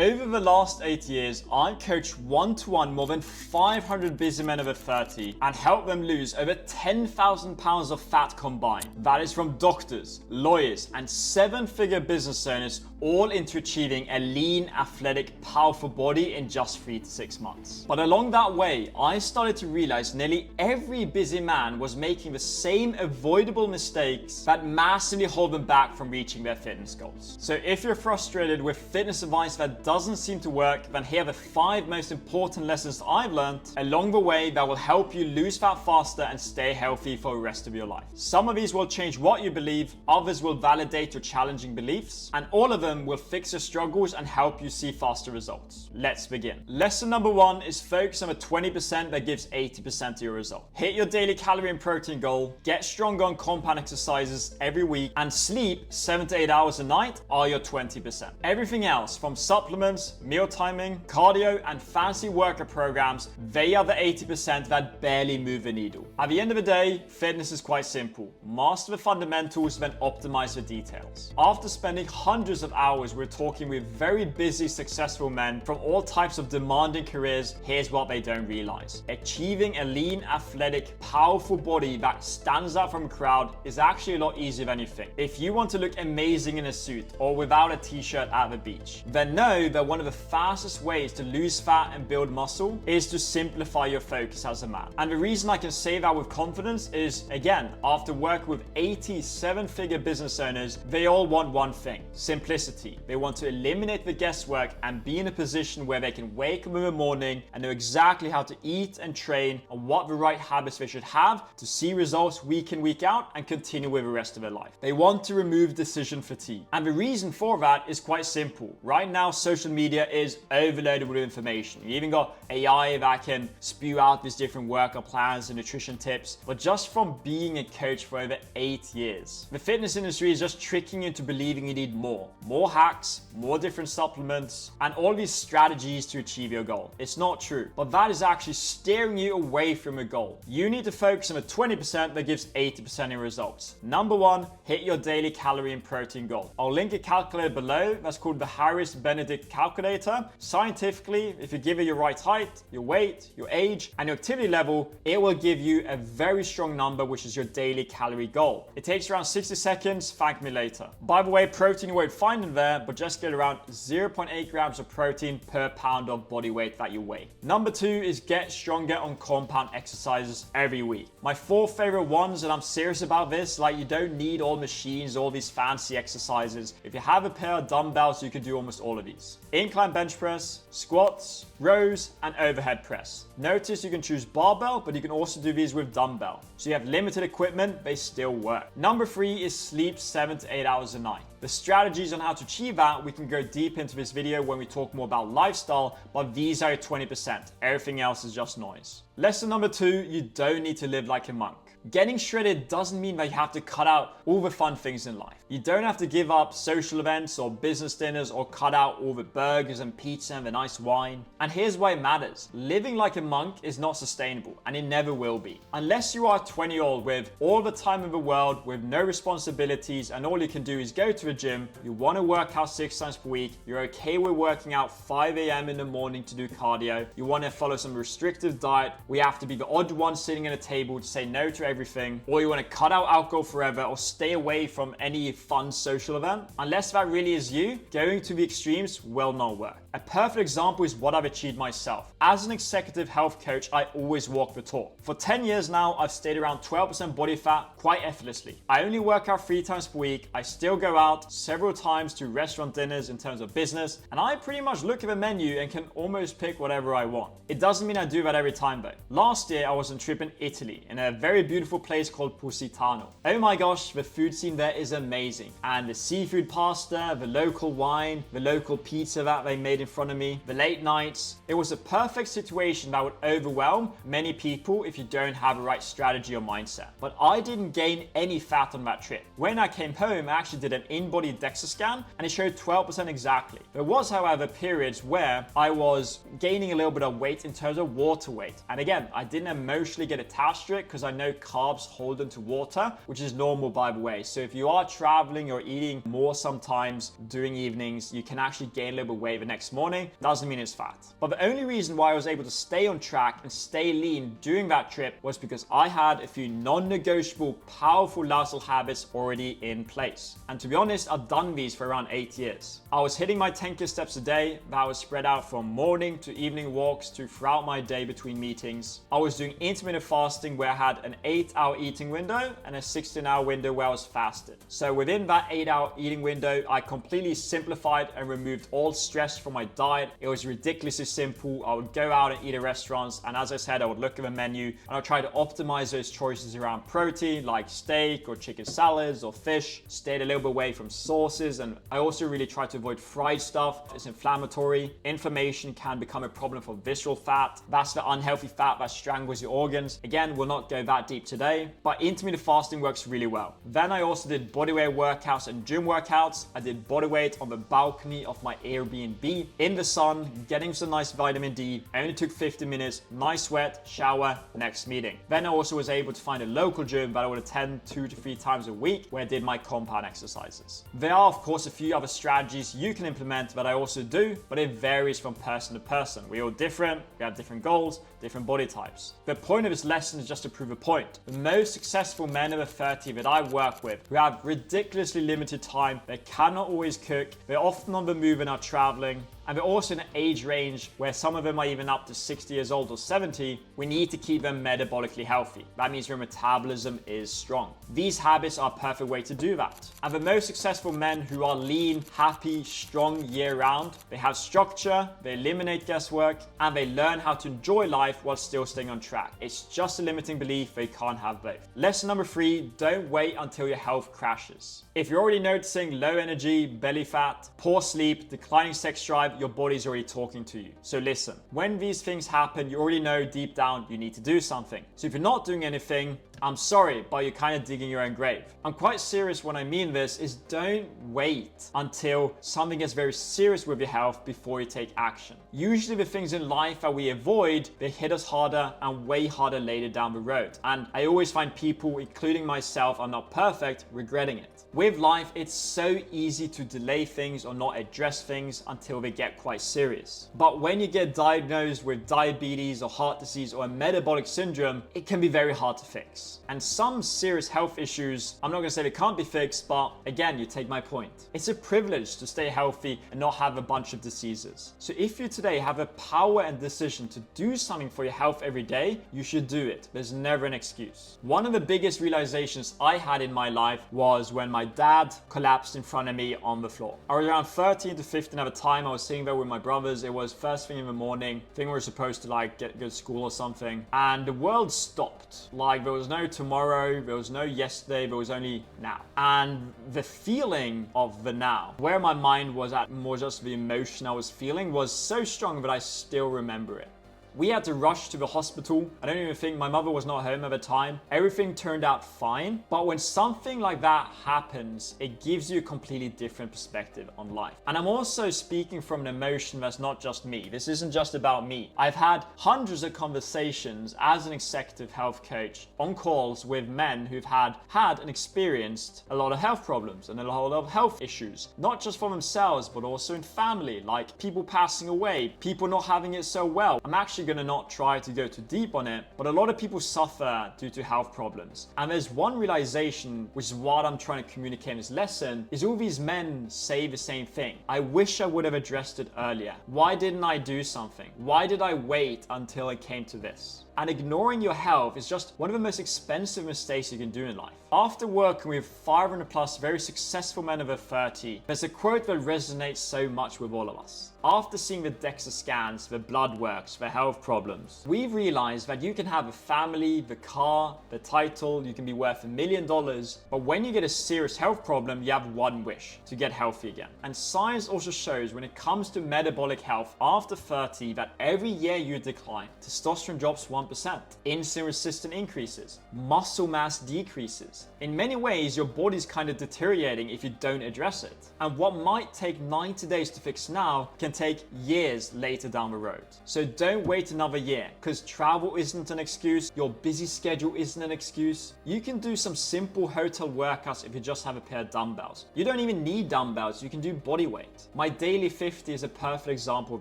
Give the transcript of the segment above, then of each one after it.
Over the last 8 years, I've coached one-to-one more than 500 busy men over 30 and helped them lose over 10,000 pounds of fat combined. That is from doctors, lawyers, and 7-figure business owners, all into achieving a lean, athletic, powerful body in just 3 to 6 months. But along that way, I started to realize nearly every busy man was making the same avoidable mistakes that massively hold them back from reaching their fitness goals. So if you're frustrated with fitness advice that doesn't seem to work, then here are the 5 most important lessons I've learned along the way that will help you lose fat faster and stay healthy for the rest of your life. Some of these will change what you believe, others will validate your challenging beliefs, and all of them will fix your struggles and help you see faster results. Let's begin. Lesson number 1 is focus on the 20% that gives 80% of your result. Hit your daily calorie and protein goal, get stronger on compound exercises every week, and sleep 7 to 8 hours a night are your 20%. Everything else, from supplements, meal timing, cardio, and fancy workout programs, they are the 80% that barely move the needle. At the end of the day, fitness is quite simple. Master the fundamentals, then optimize the details. After spending hundreds of hours, we're talking with very busy, successful men from all types of demanding careers. Here's what they don't realize. Achieving a lean, athletic, powerful body that stands out from a crowd is actually a lot easier than you think. If you want to look amazing in a suit or without a t-shirt at the beach, then know that one of the fastest ways to lose fat and build muscle is to simplify your focus as a man. And the reason I can say that with confidence is, again, after working with 87-figure business owners, they all want one thing: simplicity. They want to eliminate the guesswork and be in a position where they can wake up in the morning and know exactly how to eat and train and what the right habits they should have to see results week in, week out and continue with the rest of their life. They want to remove decision fatigue. And the reason for that is quite simple. Right now, social media is overloaded with information. You even got AI that can spew out these different workout plans and nutrition tips. But just from being a coach for over 8 years, the fitness industry is just tricking you into believing you need more hacks, more different supplements, and all these strategies to achieve your goal. It's not true, but that is actually steering you away from a goal. You need to focus on the 20% that gives 80% in results. Number 1, hit your daily calorie and protein goal. I'll link a calculator below that's called the Harris-Benedict calculator. Scientifically, if you give it your right height, your weight, your age, and your activity level, it will give you a very strong number, which is your daily calorie goal. It takes around 60 seconds. Thank me later. By the way, protein you won't find in there, but just get around 0.8 grams of protein per pound of body weight that you weigh. Number 2 is get stronger on compound exercises every week. My 4 favorite ones, and I'm serious about this, like you don't need all machines, all these fancy exercises. If you have a pair of dumbbells, you can do almost all of these. Incline bench press, squats, rows, and overhead press. Notice you can choose barbell, but you can also do these with dumbbell. So you have limited equipment, they still work. Number 3 is sleep 7 to 8 hours a night. The strategies on how to achieve that, we can go deep into this video when we talk more about lifestyle, but these are 20%. Everything else is just noise. Lesson number 2, you don't need to live like a monk. Getting shredded doesn't mean that you have to cut out all the fun things in life. You don't have to give up social events or business dinners or cut out all the burgers and pizza and the nice wine. And here's why it matters. Living like a monk is not sustainable, and it never will be. Unless you are a 20-year-old with all the time in the world, with no responsibilities, and all you can do is go to a gym, you want to work out 6 times per week, you're okay with working out 5 a.m. in the morning to do cardio, you want to follow some restrictive diet, we have to be the odd one sitting at a table to say no to everything, or you want to cut out alcohol forever or stay away from any fun social event. Unless that really is you, going to the extremes will not work. A perfect example is what I've achieved myself. As an executive health coach, I always walk the talk. For 10 years now, I've stayed around 12% body fat quite effortlessly. I only work out 3 times per week. I still go out several times to restaurant dinners in terms of business, and I pretty much look at the menu and can almost pick whatever I want. It doesn't mean I do that every time though. Last year, I was on a trip in Italy in a very beautiful place called Positano. Oh my gosh, the food scene there is amazing. And the seafood pasta, the local wine, the local pizza that they made in front of me, the late nights. It was a perfect situation that would overwhelm many people if you don't have a right strategy or mindset. But I didn't gain any fat on that trip. When I came home, I actually did an in-body DEXA scan and it showed 12% exactly. There was, however, periods where I was gaining a little bit of weight in terms of water weight. And again, I didn't emotionally get attached to it because I know carbs hold onto water, which is normal by the way. So if you are traveling or eating more sometimes during evenings, you can actually gain a little bit of weight the next next morning doesn't mean it's fat. But the only reason why I was able to stay on track and stay lean during that trip was because I had a few non-negotiable, powerful lifestyle habits already in place. And to be honest, I've done these for around 8 years. I was hitting my 10K steps a day that was spread out from morning to evening walks to throughout my day between meetings. I was doing intermittent fasting where I had an 8-hour eating window and a 16-hour window where I was fasted. So within that 8-hour eating window, I completely simplified and removed all stress from my diet. It was ridiculously simple. I would go out and eat at restaurants, and as I said, I would look at the menu and I'd try to optimize those choices around protein like steak or chicken salads or fish, stayed a little bit away from sauces, and I also really tried to avoid fried stuff. It's inflammatory. Inflammation can become a problem for visceral fat. That's the unhealthy fat that strangles your organs. Again, we'll not go that deep today, but intermittent fasting works really well. Then I also did bodyweight workouts and gym workouts. I did bodyweight on the balcony of my Airbnb in the sun, getting some nice vitamin D. I only took 50 minutes, nice sweat, shower, next meeting. Then I also was able to find a local gym that I would attend 2 to 3 times a week where I did my compound exercises. There are of course a few other strategies you can implement that I also do, but it varies from person to person. We're all different, we have different goals, different body types. The point of this lesson is just to prove a point. The most successful men over 30 that I work with who have ridiculously limited time, they cannot always cook, they're often on the move and are traveling, and they're also in an age range where some of them are even up to 60 years old or 70, we need to keep them metabolically healthy. That means their metabolism is strong. These habits are a perfect way to do that. And the most successful men who are lean, happy, strong year round, they have structure, they eliminate guesswork, and they learn how to enjoy life while still staying on track. It's just a limiting belief they can't have both. Lesson number 3, don't wait until your health crashes. If you're already noticing low energy, belly fat, poor sleep, declining sex drive, your body's already talking to you. So listen, when these things happen, you already know deep down you need to do something. So if you're not doing anything, I'm sorry, but you're kind of digging your own grave. I'm quite serious when I mean this is don't wait until something gets very serious with your health before you take action. Usually the things in life that we avoid, they hit us harder and way harder later down the road. And I always find people, including myself, are not perfect, regretting it. With life, it's so easy to delay things or not address things until they get quite serious. But when you get diagnosed with diabetes or heart disease or a metabolic syndrome, it can be very hard to fix. And some serious health issues, I'm not going to say they can't be fixed, but again, you take my point. It's a privilege to stay healthy and not have a bunch of diseases. So if you today have a power and decision to do something for your health every day, you should do it. There's never an excuse. One of the biggest realizations I had in my life was when my dad collapsed in front of me on the floor. I was around 13 to 15 at the time. I was sitting there with my brothers. It was first thing in the morning. I think we were supposed to go to school or something. And the world stopped. Like there was no tomorrow, there was no yesterday, there was only now. And the feeling of the now, where my mind was at, more just the emotion I was feeling, was so strong that I still remember it. We had to rush to the hospital. I don't even think my mother was not home at the time. Everything turned out fine. But when something like that happens, it gives you a completely different perspective on life. And I'm also speaking from an emotion that's not just me. This isn't just about me. I've had hundreds of conversations as an executive health coach on calls with men who've had and experienced a lot of health problems and a lot of health issues, not just for themselves, but also in family, like people passing away, people not having it so well. I'm actually going to not try to go too deep on it, but a lot of people suffer due to health problems. And there's one realization, which is what I'm trying to communicate in this lesson, is all these men say the same thing. I wish I would have addressed it earlier. Why didn't I do something? Why did I wait until it came to this? And ignoring your health is just one of the most expensive mistakes you can do in life. After working with 500 plus very successful men over 30, there's a quote that resonates so much with all of us. After seeing the DEXA scans, the blood works, the health problems, we've realized that you can have a family, the car, the title, you can be worth $1 million, but when you get a serious health problem, you have one wish: to get healthy again. And science also shows when it comes to metabolic health after 30 that every year you decline, testosterone drops 1%, insulin resistance increases, muscle mass decreases. In many ways, your body's kind of deteriorating if you don't address it. And what might take 90 days to fix now can take years later down the road. So don't wait wait another year, because travel isn't an excuse, your busy schedule isn't an excuse. You can do some simple hotel workouts if you just have a pair of dumbbells. You don't even need dumbbells, you can do body weight. My daily 50 is a perfect example of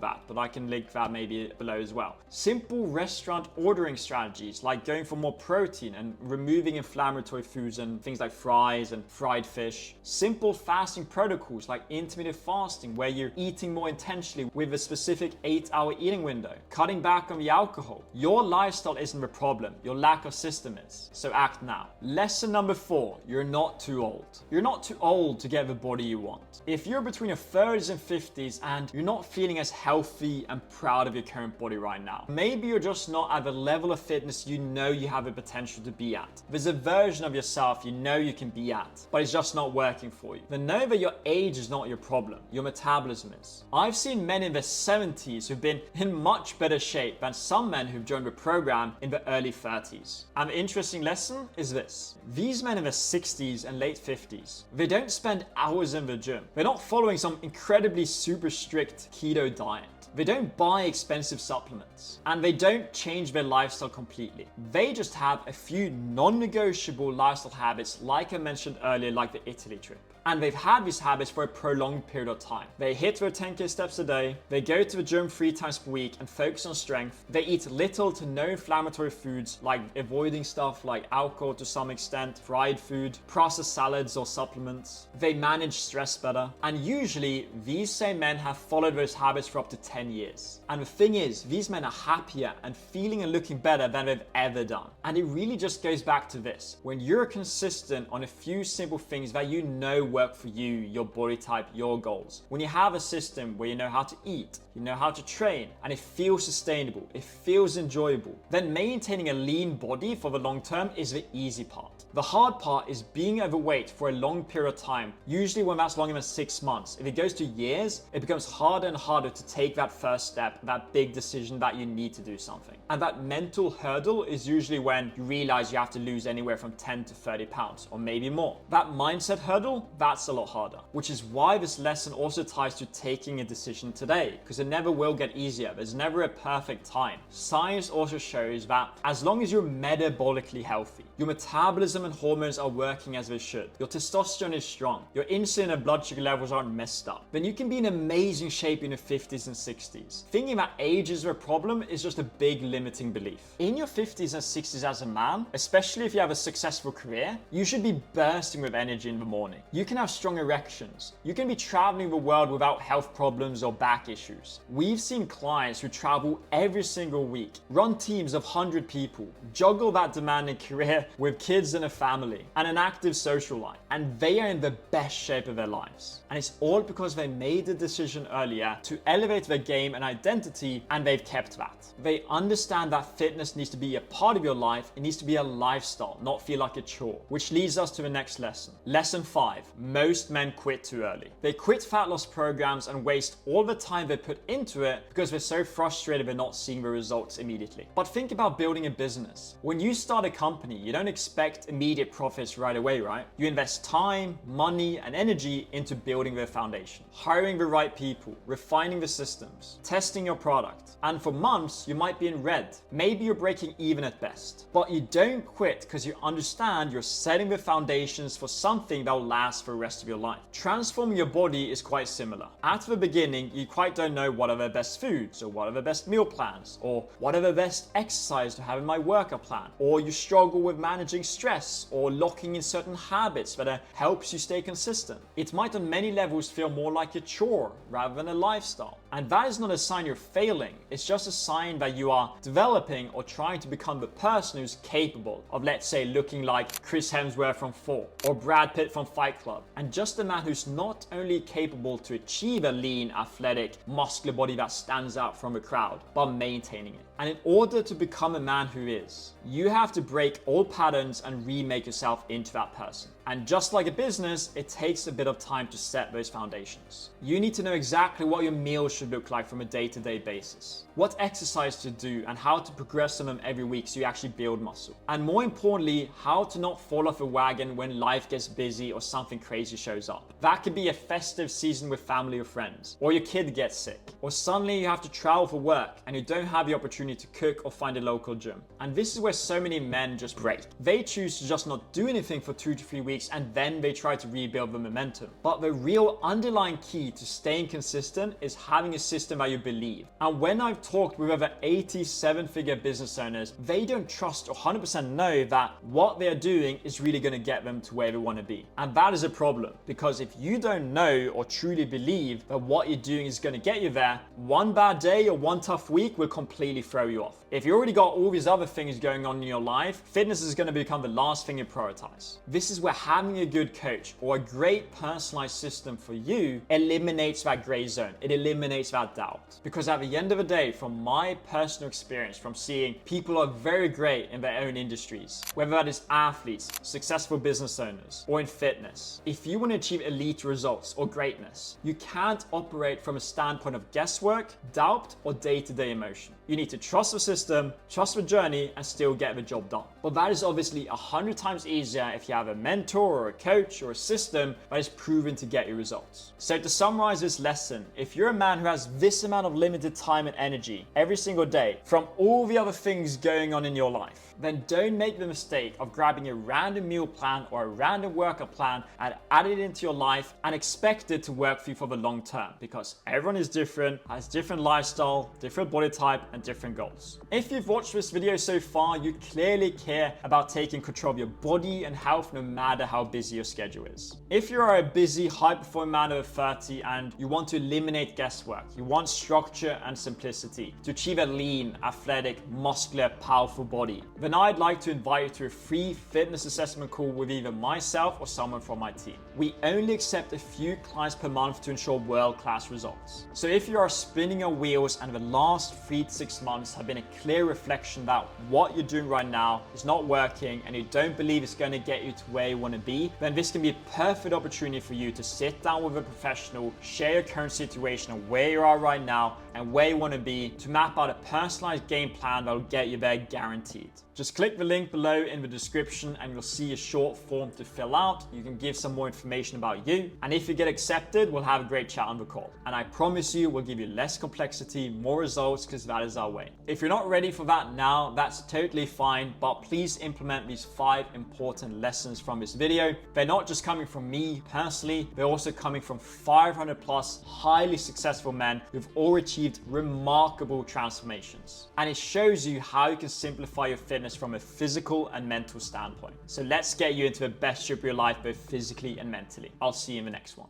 that, but I can link that maybe below as well. Simple restaurant ordering strategies like going for more protein and removing inflammatory foods and things like fries and fried fish. Simple fasting protocols like intermittent fasting, where you're eating more intentionally with a specific 8-hour eating window. Cutting back on the alcohol. Your lifestyle isn't the problem, your lack of system is. So act now. Lesson number 4, you're not too old. You're not too old to get the body you want. If you're between your 30s and 50s and you're not feeling as healthy and proud of your current body right now, maybe you're just not at the level of fitness you know you have the potential to be at. There's a version of yourself you know you can be at, but it's just not working for you. Then know that your age is not your problem, your metabolism is. I've seen men in their 70s who've been in much better shape than some men who've joined the program in the early 30s. And the interesting lesson is this. These men in their 60s and late 50s, they don't spend hours in the gym. They're not following some incredibly super strict keto diet. They don't buy expensive supplements, and they don't change their lifestyle completely. They just have a few non-negotiable lifestyle habits, like I mentioned earlier, like the Italy trip. And they've had these habits for a prolonged period of time. They hit their 10K steps a day, they go to the gym 3 times per week and focus on strength. They eat little to no inflammatory foods, like avoiding stuff like alcohol to some extent, fried food, processed salads or supplements. They manage stress better. And usually, these same men have followed those habits for up to 10 years. And the thing is, these men are happier and feeling and looking better than they've ever done. And it really just goes back to this. When you're consistent on a few simple things that you know work for you, your body type, your goals. When you have a system where you know how to eat, you know how to train, and it feels sustainable, it feels enjoyable, then maintaining a lean body for the long term is the easy part. The hard part is being overweight for a long period of time, usually when that's longer than 6 months. If it goes to years, it becomes harder and harder to take that first step, that big decision that you need to do something. And that mental hurdle is usually when you realize you have to lose anywhere from 10 to 30 pounds, or maybe more. That mindset hurdle, that's a lot harder, which is why this lesson also ties to taking a decision today, because it never will get easier. There's never a perfect time. Science also shows that as long as you're metabolically healthy, your metabolism and hormones are working as they should, your testosterone is strong, your insulin and blood sugar levels aren't messed up, then you can be in amazing shape in your 50s and 60s. Thinking that age is a problem is just a big limiting belief. In your 50s and 60s as a man, especially if you have a successful career, you should be bursting with energy in the morning. You can have strong erections. You can be traveling the world without health problems or back issues. We've seen clients who travel every single week, run teams of 100 people, juggle that demanding career with kids and a family, and an active social life. And they are in the best shape of their lives. And it's all because they made the decision earlier to elevate their game and identity, and they've kept that. They understand that fitness needs to be a part of your life. It needs to be a lifestyle, not feel like a chore. Which leads us to the next lesson. Lesson 5. Most men quit too early. They quit fat loss programs and waste all the time they put into it because they're so frustrated they're not seeing the results immediately. But think about building a business. When you start a company, you don't expect immediate profits right away, right? You invest time, money, and energy into building the foundation, hiring the right people, refining the systems, testing your product. And for months, you might be in red. Maybe you're breaking even at best. But you don't quit because you understand you're setting the foundations for something that will last for the rest of your life. Transforming your body is quite similar. At the beginning, you quite don't know what are the best foods, or what are the best meal plans, or what are the best exercise to have in my workout plan, or you struggle with managing stress or locking in certain habits that helps you stay consistent. It might on many levels feel more like a chore rather than a lifestyle. And that is not a sign you're failing. It's just a sign that you are developing or trying to become the person who's capable of, let's say, looking like Chris Hemsworth from Thor or Brad Pitt from Fight Club. And just a man who's not only capable to achieve a lean, athletic, muscular body that stands out from the crowd, but maintaining it. And in order to become a man who is, you have to break old patterns and remake yourself into that person. And just like a business, it takes a bit of time to set those foundations. You need to know exactly what your meals should look like from a day-to-day basis, what exercise to do, and how to progress on them every week so you actually build muscle. And more importantly, how to not fall off a wagon when life gets busy or something crazy shows up. That could be a festive season with family or friends, or your kid gets sick, or suddenly you have to travel for work and you don't have the opportunity to cook or find a local gym. And this is where so many men just break. They choose to just not do anything for 2 to 3 weeks and then they try to rebuild the momentum. But the real underlying key to staying consistent is having a system that you believe. And when I've talked with over 80 7-figure business owners, they don't trust or 100% know that what they're doing is really going to get them to where they want to be. And that is a problem, because if you don't know or truly believe that what you're doing is going to get you there, one bad day or one tough week will completely throw you off. If you already got all these other things going on in your life, fitness is going to become the last thing you prioritize. This is where having a good coach or a great personalized system for you eliminates that gray zone. It eliminates that doubt. Because at the end of the day, from my personal experience, from seeing people are very great in their own industries, whether that is athletes, successful business owners, or in fitness, if you want to achieve elite results or greatness, you can't operate from a standpoint of guesswork, doubt, or day-to-day emotion. You need to trust the system, trust the journey, and still get the job done. But that is obviously 100 times easier if you have a mentor or a coach or a system that is proven to get you results. So to summarize this lesson, if you're a man who has this amount of limited time and energy every single day from all the other things going on in your life, then don't make the mistake of grabbing a random meal plan or a random workout plan and add it into your life and expect it to work for you for the long term, because everyone is different, has different lifestyle, different body type, and different goals. If you've watched this video so far, you clearly care about taking control of your body and health no matter how busy your schedule is. If you are a busy, high-performing man over 30 and you want to eliminate guesswork, you want structure and simplicity to achieve a lean, athletic, muscular, powerful body, then I'd like to invite you to a free fitness assessment call with either myself or someone from my team. We only accept a few clients per month to ensure world-class results. So if you are spinning your wheels and the last 3 to 6 months have been a clear reflection that what you're doing right now is not working and you don't believe it's going to get you to where you want to be, then this can be a perfect opportunity for you to sit down with a professional, share your current situation of where you are right now and where you want to be, to map out a personalized game plan that will get you there guaranteed. Just click the link below in the description and you'll see a short form to fill out. You can give some more information about you, and if you get accepted, we'll have a great chat on the call. And I promise you, we'll give you less complexity, more results, because that is our way. If you're not ready for that now, that's totally fine, but please implement these 5 important lessons from this video. They're not just coming from me personally, they're also coming from 500 plus highly successful men who've all achieved remarkable transformations. And it shows you how you can simplify your fitness from a physical and mental standpoint. So let's get you into the best shape of your life, both physically and mentally. I'll see you in the next one.